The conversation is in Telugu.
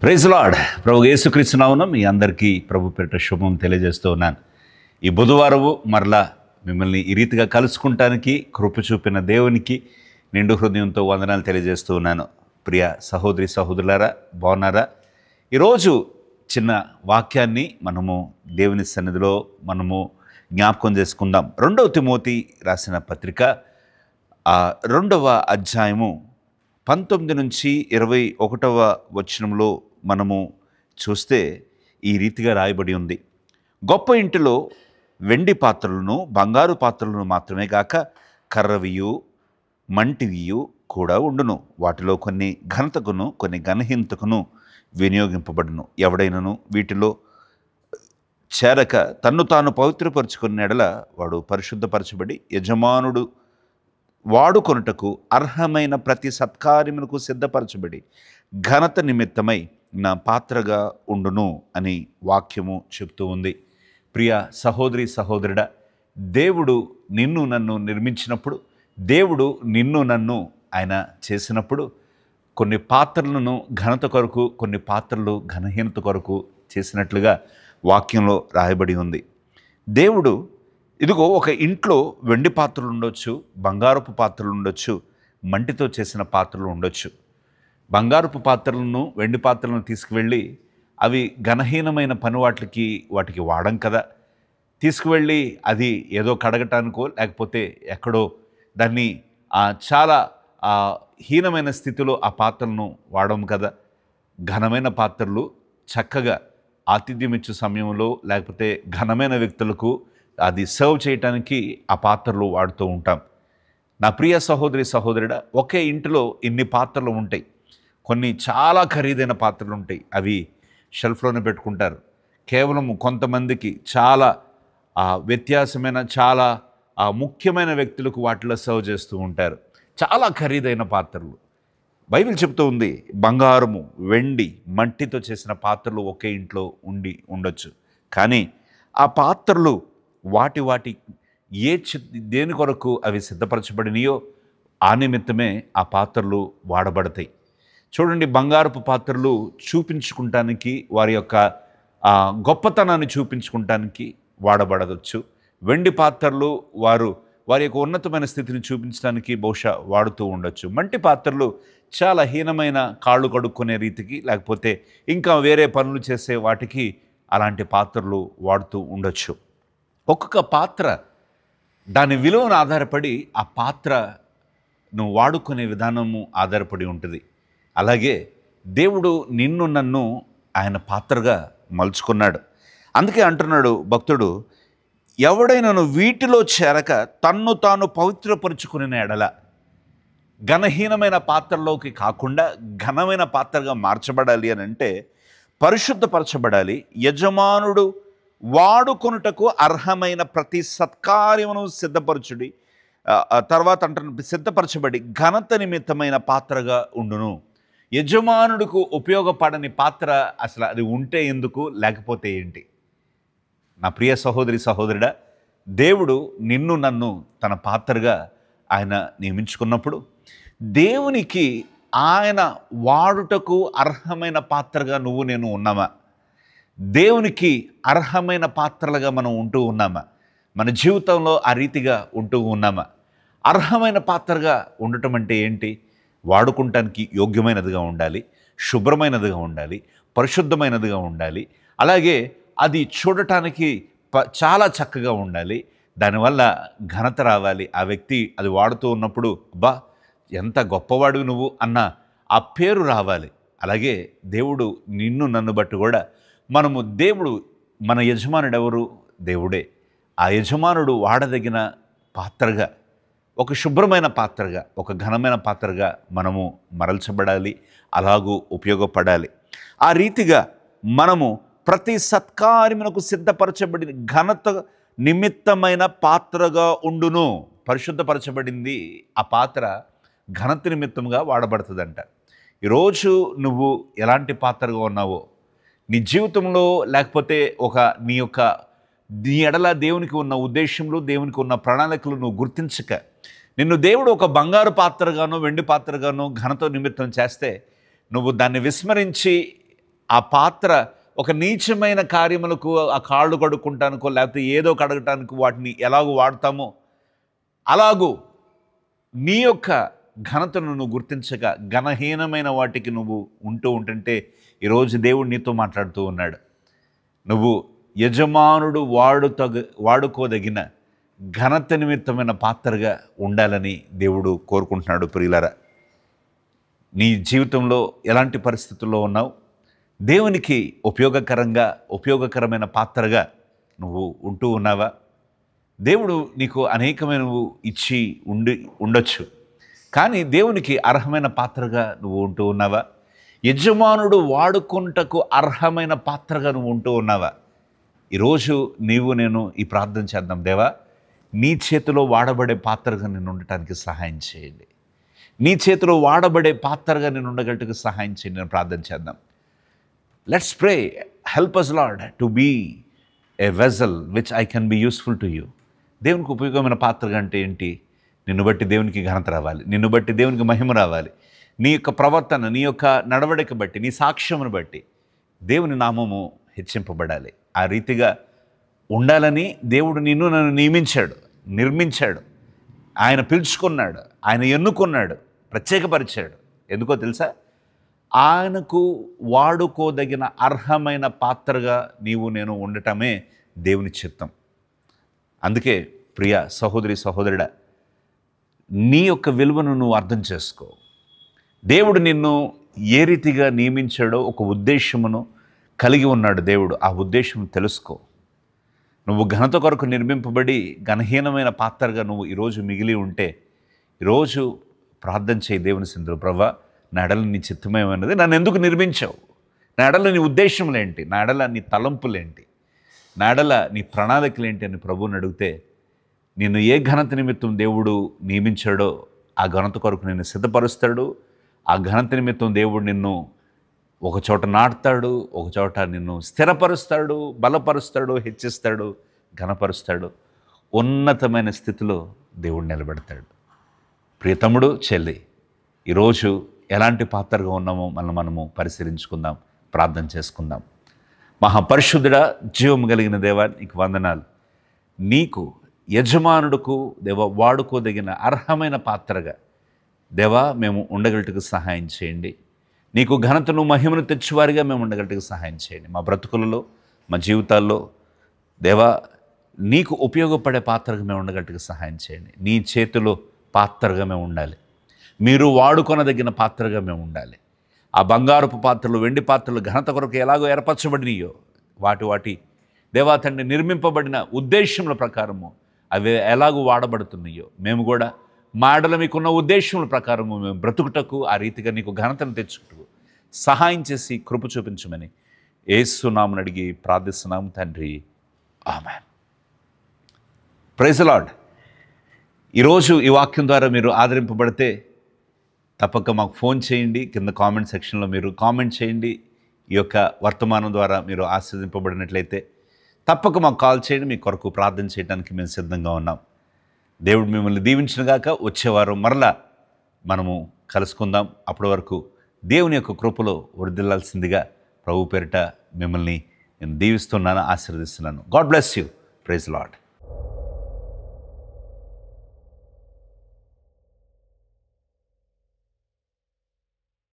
Praise lord. ప్రభు యేసుక్రీస్తు నామమున మీ అందరికీ ప్రభు పేరిట శుభం తెలియజేస్తూ ఉన్నాను. ఈ బుధవారము మరలా మిమ్మల్ని ఈ రీతిగా కలుసుకుంటానికి కృప చూపిన దేవునికి నిండు హృదయంతో వందనాలు తెలియజేస్తూ ఉన్నాను. ప్రియ సహోదరి సహోదరులారా, బాగున్నారా? ఈరోజు చిన్న వాక్యాన్ని మనము దేవుని సన్నిధిలో జ్ఞాపకం చేసుకుందాం. 2వ తిమోతి రాసిన పత్రిక 2వ అధ్యాయము 19 నుంచి 21వ వచనంలో మనము చూస్తే ఈ రీతిగా రాయబడి ఉంది. గొప్ప ఇంటిలో వెండి పాత్రలను బంగారు పాత్రలను మాత్రమే కాక కర్రవియు మంటివియు కూడా ఉండును. వాటిలో కొన్ని ఘనతకును కొన్ని ఘనహీనతకును వినియోగింపబడును. ఎవడైనను వీటిలో చేరక తన్ను తాను పవిత్రపరుచుకున్న ఎడల వాడు పరిశుద్ధపరచబడి యజమానుడు వాడుకొనుటకు అర్హమైన ప్రతి సత్కార్యమునకు సిద్ధపరచబడి ఘనత నిమిత్తమై నా పాత్రగా ఉండును అని వాక్యము చెప్తూ ఉంది. ప్రియ సహోదరి సహోదరుడా, దేవుడు నిన్ను నన్ను నిర్మించినప్పుడు, దేవుడు నిన్ను నన్ను ఆయన చేసినప్పుడు కొన్ని పాత్రలను ఘనత కొరకు, కొన్ని పాత్రలు ఘనహీనత కొరకు చేసినట్లుగా వాక్యంలో రాయబడి ఉంది. దేవుడు ఇదిగో ఒక ఇంట్లో వెండి పాత్రలు ఉండొచ్చు, బంగారపు పాత్రలు ఉండొచ్చు, మంటితో చేసిన పాత్రలు ఉండొచ్చు. బంగారపు పాత్రలను వెండి పాత్రలను తీసుకువెళ్ళి అవి ఘనహీనమైన పని వాటికి వాడం కదా. తీసుకువెళ్ళి అది ఏదో కడగటానికో లేకపోతే ఎక్కడో దాన్ని చాలా హీనమైన స్థితిలో ఆ పాత్రలను వాడము కదా. ఘనమైన పాత్రలు చక్కగా ఆతిథ్యం ఇచ్చే సమయంలో లేకపోతే ఘనమైన వ్యక్తులకు అది సర్వ్ చేయటానికి ఆ పాత్రలు వాడుతూ ఉంటాం. నా ప్రియ సహోదరి సహోదరుడా, ఒకే ఇంటిలో ఇన్ని పాత్రలు ఉంటాయి. కొన్ని చాలా ఖరీదైన పాత్రలు ఉంటాయి, అవి షెల్ఫ్లోనే పెట్టుకుంటారు. కేవలం కొంతమందికి చాలా వ్యత్యాసమైన చాలా ముఖ్యమైన వ్యక్తులకు వాటిలో సర్వ్ చేస్తూ ఉంటారు. చాలా ఖరీదైన పాత్రలు. బైబిల్ చెప్తూ ఉంది, బంగారము వెండి మట్టితో చేసిన పాత్రలు ఒకే ఇంట్లో ఉండొచ్చు. కానీ ఆ పాత్రలు వాటి దేని కొరకు అవి సిద్ధపరచబడినయో ఆ నిమిత్తమే ఆ పాత్రలు వాడబడతాయి. చూడండి, బంగారపు పాత్రలు చూపించుకుంటానికి, వారి యొక్క గొప్పతనాన్ని చూపించుకుంటానికి వాడబడవచ్చు. వెండి పాత్రలు వారి యొక్క ఉన్నతమైన స్థితిని చూపించడానికి బహుశా వాడుతూ ఉండొచ్చు. మట్టి పాత్రలు చాలా హీనమైన కాళ్ళు కడుక్కునే రీతికి లేకపోతే ఇంకా వేరే పనులు చేసే వాటికి అలాంటి పాత్రలు వాడుతూ ఉండొచ్చు. ఒక్కొక్క పాత్ర దాని విలువను ఆధారపడి ఆ పాత్రను వాడుకునే విధానము ఆధారపడి ఉంటుంది. అలాగే దేవుడు నిన్ను నన్ను ఆయన పాత్రగా మలుచుకున్నాడు. అందుకే అంటున్నాడు భక్తుడు, ఎవడైనాను వీటిలో చేరక తన్ను తాను పవిత్రపరుచుకునే ఎడల, ఘనహీనమైన పాత్రలోకి కాకుండా ఘనమైన పాత్రగా మార్చబడాలి అని అంటే పరిశుద్ధపరచబడాలి. యజమానుడు వాడుకొనుటకు అర్హమైన ప్రతి సత్కార్యమును సిద్ధపరచుడి. తర్వాత అంటున్న సిద్ధపరచబడి ఘనత నిమిత్తమైన పాత్రగా ఉండును. యజమానుడికి ఉపయోగపడని పాత్ర అసలు అది ఉంటే ఎందుకు, లేకపోతే ఏంటి? నా ప్రియ సహోదరి సహోదరుడా, దేవుడు నిన్ను నన్ను తన పాత్రగా ఆయన నియమించుకున్నప్పుడు దేవునికి ఆయన వాడుటకు అర్హమైన పాత్రగా నువ్వు నేను ఉన్నామా? దేవునికి అర్హమైన పాత్రలుగా మనం ఉంటూ ఉన్నామా? మన జీవితంలో ఆ రీతిగా ఉంటూ ఉన్నామా? అర్హమైన పాత్రగా ఉండటం అంటే ఏంటి? వాడుకుంటానికి యోగ్యమైనదిగా ఉండాలి, శుభ్రమైనదిగా ఉండాలి, పరిశుద్ధమైనదిగా ఉండాలి. అలాగే అది చూడటానికి చాలా చక్కగా ఉండాలి. దానివల్ల ఘనత రావాలి. ఆ వ్యక్తి అది వాడుతూ ఉన్నప్పుడు బా ఎంత గొప్పవాడు నువ్వు అన్న ఆ పేరు రావాలి. అలాగే దేవుడు నిన్ను నన్ను బట్టి కూడా దేవుడు మన యజమానుడు ఎవరు? దేవుడే. ఆ యజమానుడు వాడదగిన పాత్రగా, ఒక శుభ్రమైన పాత్రగా, ఒక ఘనమైన పాత్రగా మనము మరల్చబడాలి, అలాగూ ఉపయోగపడాలి. ఆ రీతిగా మనము ప్రతి సత్కార్యమునకు సిద్ధపరచబడిన ఘనత నిమిత్తమైన పాత్రగా ఉండును. పరిశుద్ధపరచబడింది ఆ పాత్ర ఘనత నిమిత్తంగా వాడబడుతుందంట. ఈరోజు నువ్వు ఎలాంటి పాత్రగా ఉన్నావో నీ జీవితంలో, లేకపోతే నీ ఎడల దేవునికి ఉన్న ఉద్దేశంలో, దేవునికి ఉన్న ప్రణాళికలు నువ్వు గుర్తించక నిన్ను దేవుడు ఒక బంగారు పాత్రగానో వెండి పాత్రగానో ఘనత నిమిత్తం చేస్తే నువ్వు దాన్ని విస్మరించి ఆ పాత్ర ఒక నీచమైన కార్యములకు ఆ కాళ్ళు కడుక్కుంటానికో లేకపోతే ఏదో కడగటానికి వాటిని ఎలాగో వాడతామో అలాగూ నీ యొక్క ఘనతను నువ్వు గుర్తించక ఘనహీనమైన వాటికి నువ్వు ఉంటుంటే ఈరోజు దేవుడు నీతో మాట్లాడుతూ ఉన్నాడు. నువ్వు యజమానుడు వాడుకోదగిన ఘనత నిమిత్తమైన పాత్రగా ఉండాలని దేవుడు కోరుకుంటున్నాడు. ప్రియులారా, నీ జీవితంలో ఎలాంటి పరిస్థితుల్లో ఉన్నావు? దేవునికి ఉపయోగకరమైన పాత్రగా నువ్వు ఉంటూ ఉన్నావా? దేవుడు నీకు అనేకమైనవి ఇచ్చి ఉండొచ్చు, కానీ దేవునికి అర్హమైన పాత్రగా నువ్వు ఉంటూ ఉన్నావా? యజమానుడు వాడుకుంటకు అర్హమైన పాత్రగా నువ్వు ఉంటూ ఉన్నావా? ఈరోజు నేను ఈ ప్రార్థన చేద్దాం. దేవా, నీ చేతిలో వాడబడే పాత్రగా నేను ఉండటానికి సహాయం చేయండి. నీ చేతిలో వాడబడే పాత్రగా నేను ఉండగలటకు సహాయం చేయండి. నేను ప్రార్థన చేద్దాం. Let's pray. Help us Lord to be a vessel which I can be useful to you. దేవునికి ఉపయోగమైన పాత్రగా అంటే ఏంటి? నిన్ను బట్టి దేవునికి ఘనత రావాలి, నిన్ను బట్టి దేవునికి మహిమ రావాలి. నీ యొక్క ప్రవర్తన, నీ యొక్క నడవడిక బట్టి, నీ సాక్ష్యమును బట్టి దేవుని నామము హెచ్చింపబడాలి. ఆ రీతిగా ఉండాలని దేవుడు నన్ను నియమించాడు, నిర్మించాడు. ఆయన పిలుచుకున్నాడు, ఆయన ఎన్నుకున్నాడు, ప్రత్యేకపరిచాడు. ఎందుకో తెలుసా? ఆయనకు వాడుకోదగిన అర్హమైన పాత్రగా నేను ఉండటమే దేవుని చిత్తం. అందుకే ప్రియ సహోదరి సహోదరుడా, నీ యొక్క విలువను నువ్వు అర్థం చేసుకో. దేవుడు నిన్ను ఏ రీతిగా నియమించాడో ఒక ఉద్దేశమును కలిగి ఉన్నాడు దేవుడు. ఆ ఉద్దేశం తెలుసుకో. నువ్వు ఘనత కొరకు నిర్మింపబడి ఘనహీనమైన పాత్రగా నువ్వు ఈరోజు మిగిలి ఉంటే, ఈరోజు ప్రార్థన చేయి దేవుని సన్నిధిలో. ప్రభువా, నా ఎడల నీ చిత్తమేమైనది, నన్ను ఎందుకు నిర్మించావు? నా ఎడల నీ ఉద్దేశములేంటి? నా ఎడల నీ తలంపులేంటి? నా ఎడల నీ ప్రణాళికలేంటి అని ప్రభువుని అడిగితే, నిన్ను ఏ ఘనత నిమిత్తం దేవుడు నియమించాడో ఆ ఘనత కొరకు నిన్ను సిద్ధపరుస్తాడు. ఆ ఘనత నిమిత్తం దేవుడు నిన్ను ఒక చోట నాటుతాడు, ఒక చోట నిన్ను స్థిరపరుస్తాడు, బలపరుస్తాడు, హెచ్చిస్తాడు, ఘనపరుస్తాడు. ఉన్నతమైన స్థితిలో దేవుడు నిలబెడతాడు. ప్రియతముడు, చెల్లి, ఈరోజు ఎలాంటి పాత్రగా ఉన్నామో మనము పరిశీలించుకుందాం, ప్రార్థన చేసుకుందాం. మహాపరిశుద్ధుడా, జీవం కలిగిన దేవా, నీకు వందనాలు. నీకు యజమానుడుకు దేవా వాడుకోదగిన అర్హమైన పాత్రగా దేవా మేము ఉండగలటకు సహాయం చేయండి. నీకు ఘనతను మహిమను తెచ్చేవారిగా మేము ఉండగలటకు సహాయం చేయండి. మా బ్రతుకులలో, మా జీవితాల్లో దేవా నీకు ఉపయోగపడే పాత్రగా మేము ఉండగలటకు సహాయం చేయండి. నీ చేతిలో పాత్రగా మేము ఉండాలి. మీరు వాడుకొనదగిన పాత్రగా మేము ఉండాలి. ఆ బంగారపు పాత్రలు, వెండి పాత్రలు ఘనత కొరకు ఎలాగో ఏర్పరచబడినయో వాటి దేవా తండ్రి నిర్మింపబడిన ఉద్దేశముల ప్రకారము అవి ఎలాగూ వాడబడుతున్నాయో మేము కూడా మా ఎడల మీకున్న ఉద్దేశముల ప్రకారము మేము బ్రతుకుటకు, ఆ రీతిగా నీకు ఘనతను తెచ్చుటకు సహాయం చేసి కృప చూపించమని యేసు నామమున అడిగి ప్రార్థిస్తున్నాము తండ్రి, ఆమేన్. Praise the lord. ఈరోజు ఈ వాక్యం ద్వారా మీరు ఆదరింపబడితే తప్పక మాకు ఫోన్ చేయండి. కింద కామెంట్ సెక్షన్లో మీరు కామెంట్ చేయండి. ఈ యొక్క వర్తమానం ద్వారా మీరు ఆశీర్వదింపబడినట్లయితే తప్పక మాకు కాల్ చేయండి. మీ కొరకు ప్రార్థన చేయడానికి మేము సిద్ధంగా ఉన్నాం. దేవుడు మిమ్మల్ని దీవించినగాక. వచ్చేవారం మరలా మనము కలుసుకుందాం. అప్పటి వరకు దేవుని యొక్క కృపలో వృద్ధిల్లాల్సిందిగా ప్రభు పేరిట మిమ్మల్ని నేను దీవిస్తున్నాను, ఆశీర్వదిస్తున్నాను. God bless you. Praise the lord.